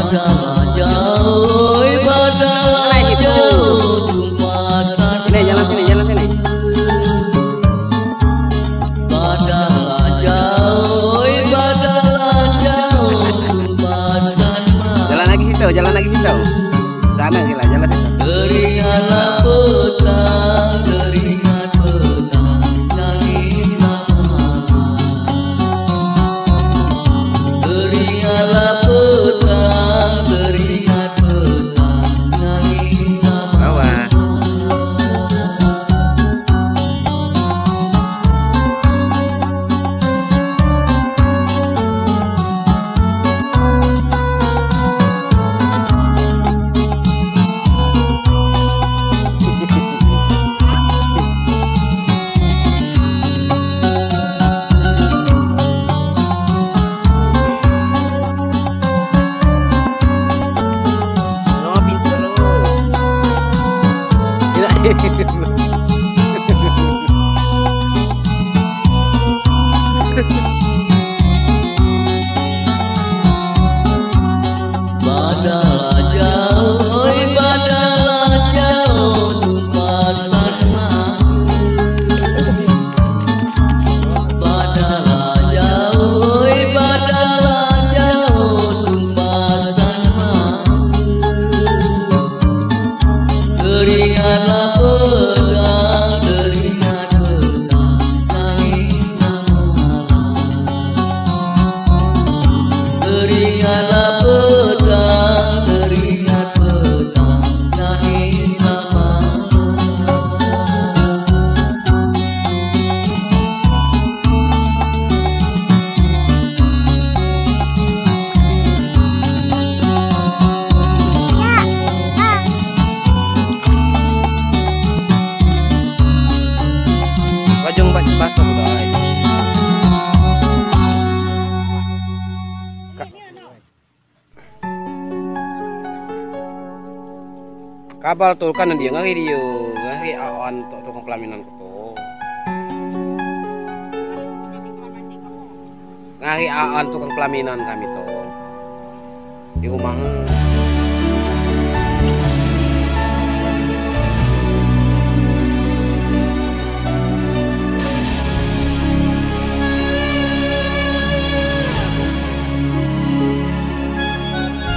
Badalah jauh, badalah jauh, tumpasan. Sini, jalan sini, jalan sini. Badalah jauh, tumpasan. Jalan lagi situ, jalan lagi situ. Sana sila, jalan situ. Teringatlah petang, teringat petang, nangislah malam. Teringatlah petang, teringat petang, nangislah malam. Badalah jauh, badalah jauh, tumpasan malu. Badalah jauh, tumpasan malu. Teringatlah pedang, teringat pedang, nangislah malam. Teringatlah pedang, teringat pedang, nangislah malam. Wajong basah guys. Kabal tuh kan dia ngari dia, ngari awan untuk tukang pelaminan ko. Ngari awan tukang pelaminan kami tuh di rumah.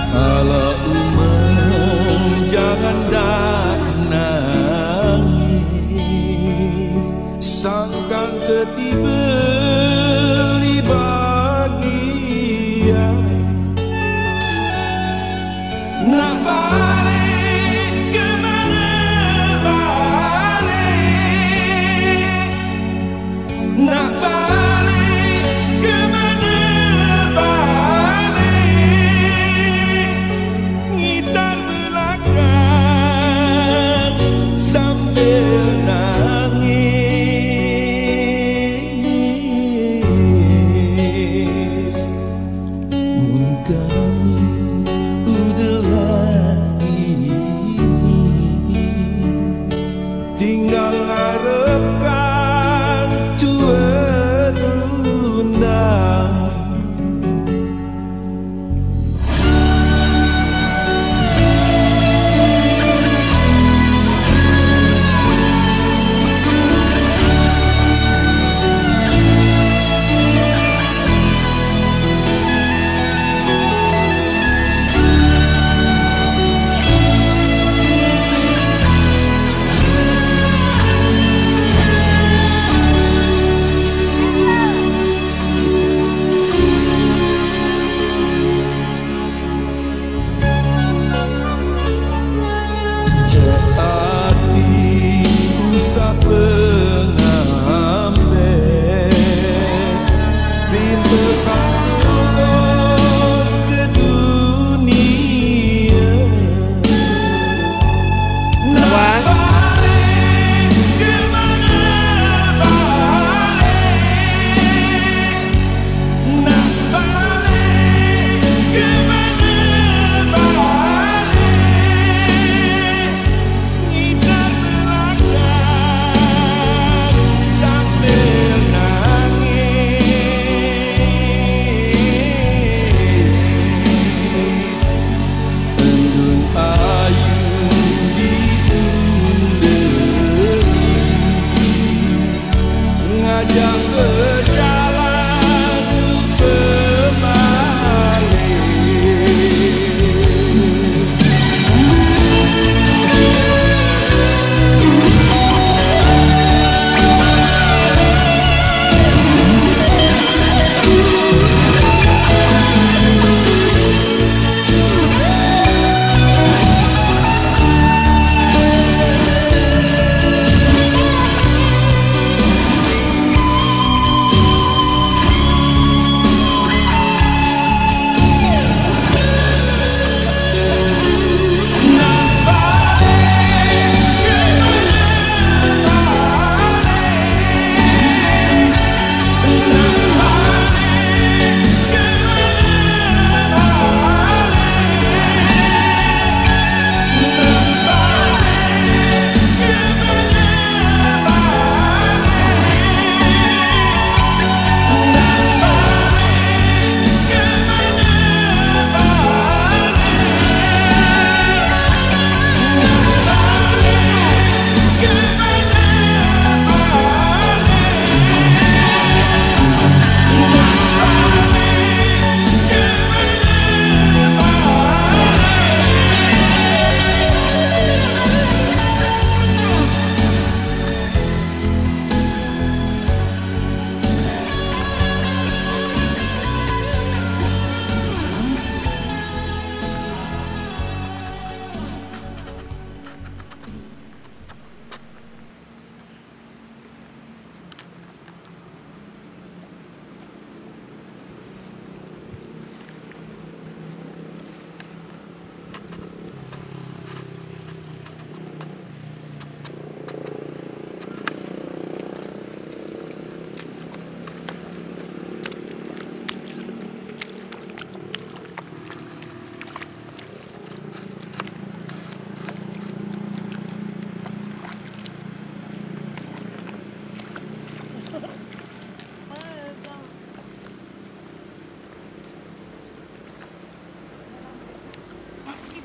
Ala jangan dak nangis, sangkan ketiba li bagian. Nak balik ke mana balik, nak balik ke mana balik, ngitar belakang sambil nangis. Mun kami udah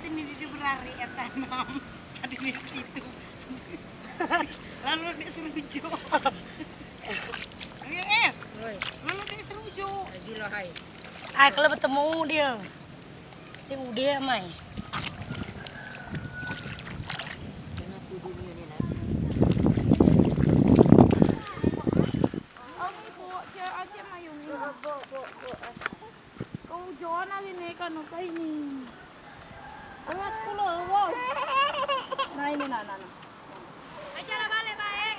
ini dia berlari tanam ada di situ. Lalu dia serujo. Yes. Lalu dia serujo. Gila hai. Ah kalau bertemu dia. Tengok dia mai. Kau jual lagi nih kan ini. Awas pulau, wow. Nah ini nah. Aja lah balik baik.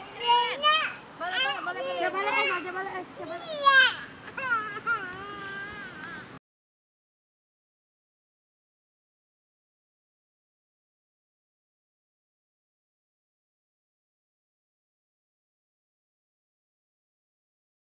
Balik. Coba balik.